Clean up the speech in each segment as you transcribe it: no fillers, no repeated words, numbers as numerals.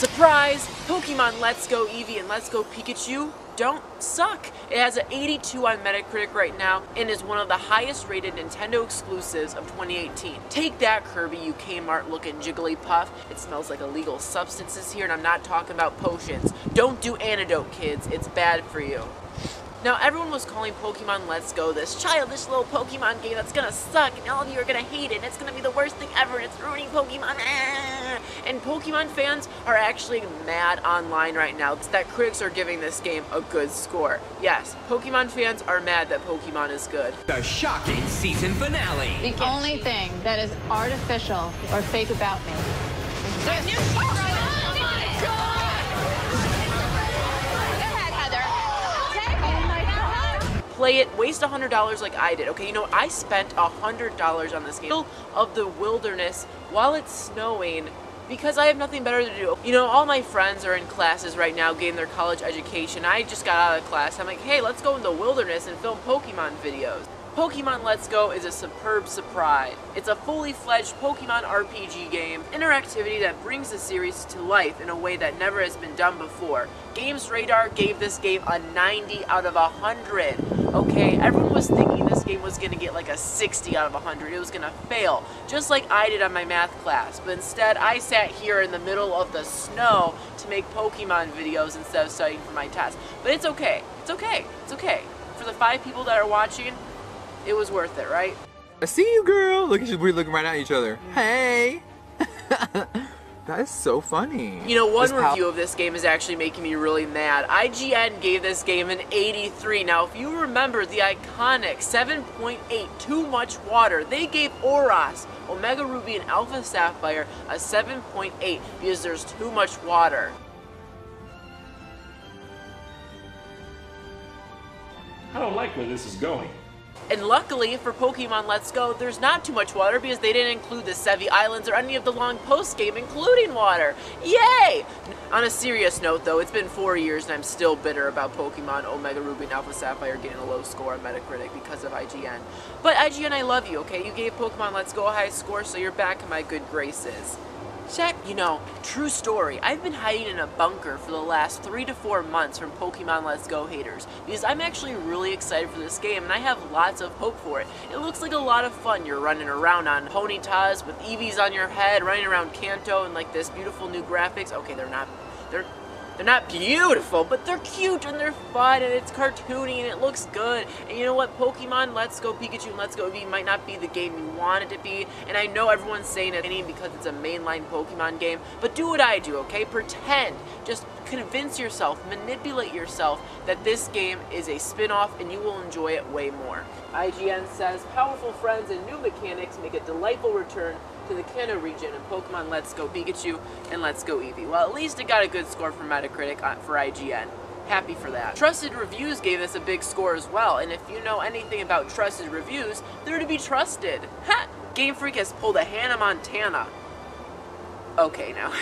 Surprise! Pokemon Let's Go Eevee and Let's Go Pikachu don't suck. It has an 82 on Metacritic right now and is one of the highest rated Nintendo exclusives of 2018. Take that, Kirby, you Kmart looking Jigglypuff. It smells like illegal substances here, and I'm not talking about potions. Don't do antidote, kids. It's bad for you. Now, everyone was calling Pokemon Let's Go this childish little Pokemon game that's gonna suck, and all of you are gonna hate it, and it's gonna be the worst thing ever, and it's ruining Pokemon. And Pokemon fans are actually mad online right now that critics are giving this game a good score. Yes, Pokemon fans are mad that Pokemon is good. The shocking season finale. The only thing that is artificial or fake about me is this. Play it, waste $100 like I did. Okay, you know, I spent $100 on this game of the wilderness while it's snowing because I have nothing better to do. You know, all my friends are in classes right now getting their college education. I just got out of class. I'm like, hey, let's go in the wilderness and film Pokemon videos. Pokemon Let's Go is a superb surprise. It's a fully fledged Pokemon RPG game, interactivity that brings the series to life in a way that never has been done before. Games Radar gave this game a 90 out of 100. Okay, everyone was thinking this game was gonna get like a 60 out of 100. It was gonna fail, just like I did on my math class. But instead, I sat here in the middle of the snow to make Pokemon videos instead of studying for my test. But it's okay. It's okay. It's okay. For the 5 people that are watching, it was worth it, right? I see you, girl. Look at you, we're looking right at each other. Hey! That is so funny. You know, one review of this game is actually making me really mad. IGN gave this game an 83. Now, if you remember the iconic 7.8 Too Much Water, they gave Oros, Omega Ruby, and Alpha Sapphire a 7.8 because there's too much water. I don't like where this is going. And luckily for Pokemon Let's Go, there's not too much water because they didn't include the Sevi Islands or any of the long post-game including water. Yay! On a serious note though, it's been 4 years and I'm still bitter about Pokemon Omega Ruby and Alpha Sapphire getting a low score on Metacritic because of IGN. But IGN, I love you, okay? You gave Pokemon Let's Go a high score, so you're back in my good graces. Check. You know, true story, I've been hiding in a bunker for the last 3 to 4 months from Pokemon Let's Go haters because I'm actually really excited for this game and I have lots of hope for it. It looks like a lot of fun. You're running around on Ponytas with Eevees on your head, running around Kanto and like this beautiful new graphics. Okay, they're not beautiful, but they're cute and they're fun and it's cartoony and it looks good. And you know what? Pokemon Let's Go Pikachu and Let's Go Eevee might not be the game you want it to be. And I know everyone's saying it because it's a mainline Pokemon game, but do what I do, okay? Pretend. Just convince yourself, manipulate yourself that this game is a spin-off and you will enjoy it way more. IGN says, powerful friends and new mechanics make a delightful return to the Kanto region in Pokemon Let's Go Pikachu and Let's Go Eevee. Well, at least it got a good score from Metacritic for IGN. Happy for that. Trusted Reviews gave this a big score as well, and if you know anything about trusted reviews, they're to be trusted. Ha! Game Freak has pulled a Hannah Montana. Okay, now,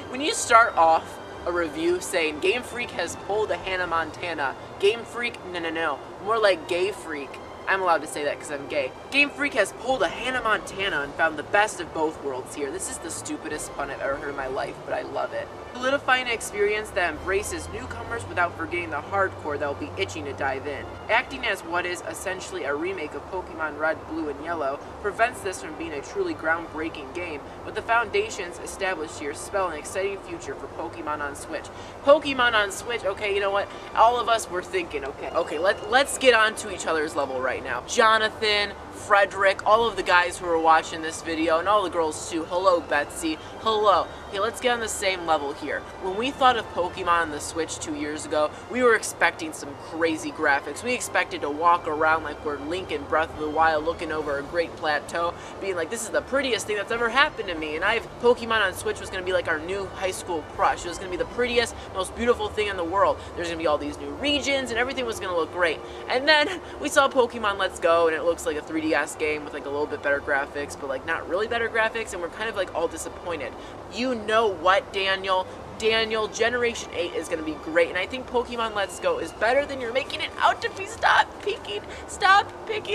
when you start off a review saying Game Freak has pulled a Hannah Montana, Game Freak, no, more like Gay Freak. I'm allowed to say that because I'm gay. Game Freak has pulled a Hannah Montana and found the best of both worlds here. This is the stupidest pun I've ever heard in my life, but I love it. Solidifying an experience that embraces newcomers without forgetting the hardcore that will be itching to dive in. Acting as what is essentially a remake of Pokemon Red, Blue, and Yellow prevents this from being a truly groundbreaking game, but the foundations established here spell an exciting future for Pokemon on Switch. Pokemon on Switch, okay, you know what? All of us were thinking, okay, let's get on to each other's level right now. Jonathan, Frederick, all of the guys who are watching this video, and all the girls too. Hello, Betsy. Hello. Okay, let's get on the same level here. When we thought of Pokemon on the Switch 2 years ago, we were expecting some crazy graphics. We expected to walk around like we're Link in Breath of the Wild looking over a great plateau, being like, this is the prettiest thing that's ever happened to me. And Pokemon on Switch was going to be like our new high school crush. It was going to be the prettiest, most beautiful thing in the world. There's going to be all these new regions, and everything was going to look great. And then we saw Pokemon Let's Go, and it looks like a 3DS game with like a little bit better graphics, but like not really better graphics, and we're kind of like all disappointed. You know what, Daniel? Generation 8 is going to be great, and I think Pokemon Let's Go is better than you're making it out to be. Stop picking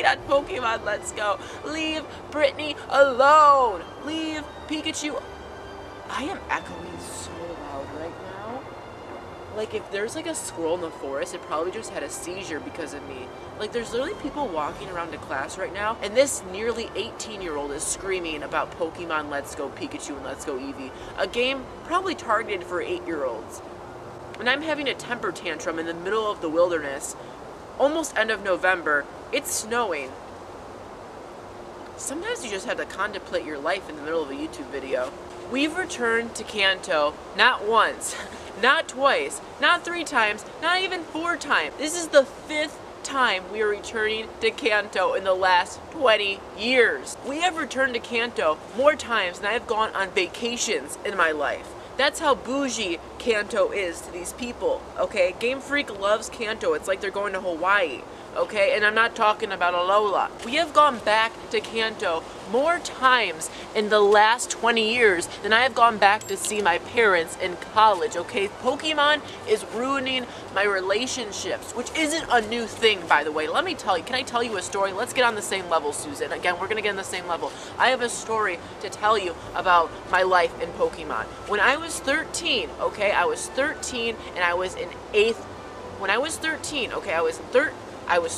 on Pokemon Let's Go. Leave Brittany alone. Leave Pikachu. I am echoing so loudly. Like, if there's like a squirrel in the forest, it probably just had a seizure because of me. Like, there's literally people walking around to class right now, and this nearly 18-year-old is screaming about Pokemon Let's Go Pikachu and Let's Go Eevee, a game probably targeted for 8-year-olds. And I'm having a temper tantrum in the middle of the wilderness, almost end of November. It's snowing. Sometimes you just have to contemplate your life in the middle of a YouTube video. We've returned to Kanto not once, not twice, not 3 times, not even 4 times. This is the 5th time we are returning to Kanto in the last 20 years. We have returned to Kanto more times than I have gone on vacations in my life. That's how bougie Kanto is to these people, okay? Game Freak loves Kanto. It's like they're going to Hawaii, okay? And I'm not talking about Alola. We have gone back to Kanto more times in the last 20 years than I have gone back to see my parents in college, okay? Pokemon is ruining my relationships, which isn't a new thing, by the way. Let me tell you, can I tell you a story? Let's get on the same level, Susan. Again, we're gonna get on the same level. I have a story to tell you about my life in Pokemon. When I was 13, okay, I was 13 and I was in 8th. When I was 13, okay, I was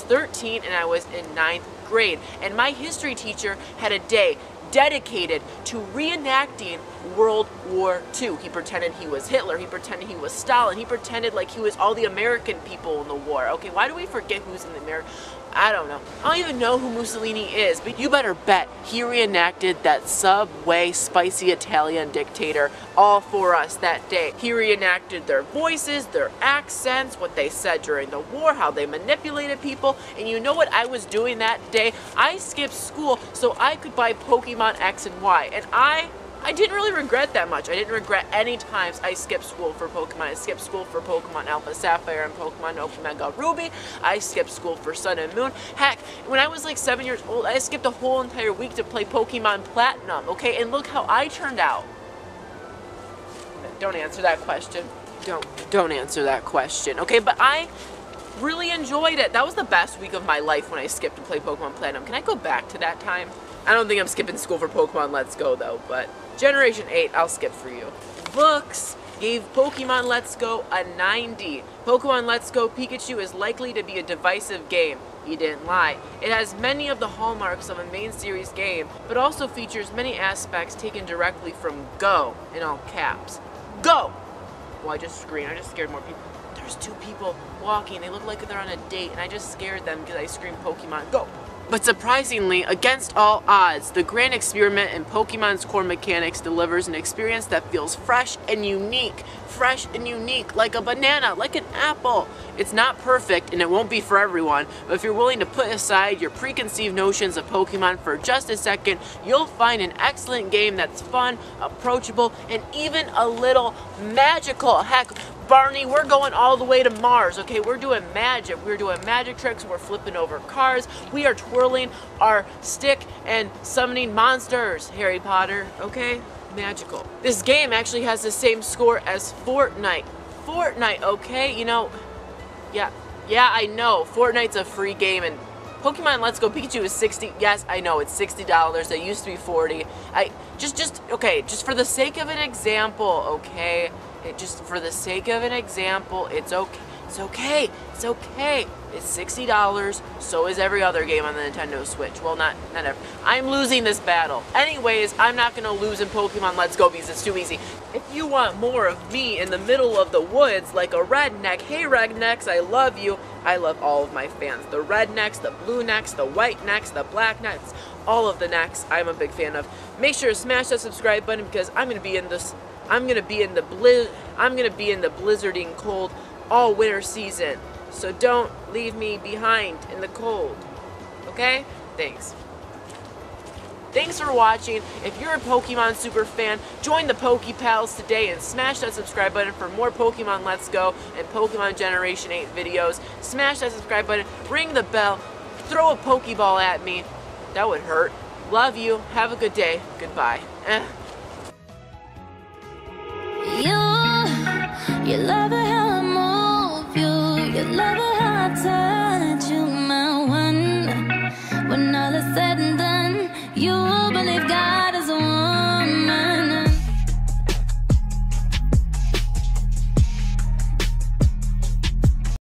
13 and I was in 9th grade, and my history teacher had a day dedicated to reenacting World War II. He pretended he was Hitler, he pretended he was Stalin, he pretended like he was all the American people in the war. Okay, why do we forget who's in the America? I don't know. I don't even know who Mussolini is, but you better bet he reenacted that Subway spicy Italian dictator all for us that day. He reenacted their voices, their accents, what they said during the war, how they manipulated people, and you know what I was doing that day? I skipped school so I could buy Pokemon X and Y, and I didn't really regret that much. I didn't regret any times I skipped school for Pokemon. I skipped school for Pokemon Alpha Sapphire and Pokemon Omega Ruby. I skipped school for Sun and Moon. Heck, when I was like 7 years old, I skipped a whole entire week to play Pokemon Platinum, okay? And look how I turned out. Don't answer that question. Don't answer that question, okay? But I really enjoyed it. That was the best week of my life when I skipped to play Pokemon Platinum. Can I go back to that time? I don't think I'm skipping school for Pokemon Let's Go though, but Generation 8, I'll skip for you. Books gave Pokemon Let's Go a 90. Pokemon Let's Go Pikachu is likely to be a divisive game. He didn't lie. It has many of the hallmarks of a main series game, but also features many aspects taken directly from Go, in all caps. Go! Well, I just screamed. I just scared more people. There's 2 people walking. They look like they're on a date, and I just scared them because I screamed Pokemon Go. But surprisingly, against all odds, the grand experiment in Pokemon's core mechanics delivers an experience that feels fresh and unique, like a banana, like an apple. It's not perfect, and it won't be for everyone, but if you're willing to put aside your preconceived notions of Pokemon for just a second, you'll find an excellent game that's fun, approachable, and even a little magical. Heck, Barney, we're going all the way to Mars, okay? We're doing magic. We're doing magic tricks. We're flipping over cars. We are twirling our stick and summoning monsters, Harry Potter, okay? Magical. This game actually has the same score as Fortnite. Fortnite, okay? You know, yeah, I know. Fortnite's a free game, and Pokemon Let's Go Pikachu is 60. Yes, I know, it's $60. It used to be 40. Okay, just for the sake of an example, okay? Just for the sake of an example, it's okay. It's okay. It's okay. It's $60. So is every other game on the Nintendo Switch. Well, not ever. I'm losing this battle. Anyways, I'm not going to lose in Pokemon Let's Go because it's too easy. If you want more of me in the middle of the woods like a redneck, hey rednecks, I love you. I love all of my fans. The rednecks, the blue necks, the white necks, the black necks, all of the necks I'm a big fan of. Make sure to smash that subscribe button because I'm going to be in the blizzarding cold all winter season. So don't leave me behind in the cold. Okay? Thanks. Thanks for watching. If you're a Pokemon super fan, join the PokePals today and smash that subscribe button for more Pokemon Let's Go and Pokemon Generation 8 videos. Smash that subscribe button, ring the bell, throw a Pokeball at me. That would hurt. Love you. Have a good day. Goodbye. You love it.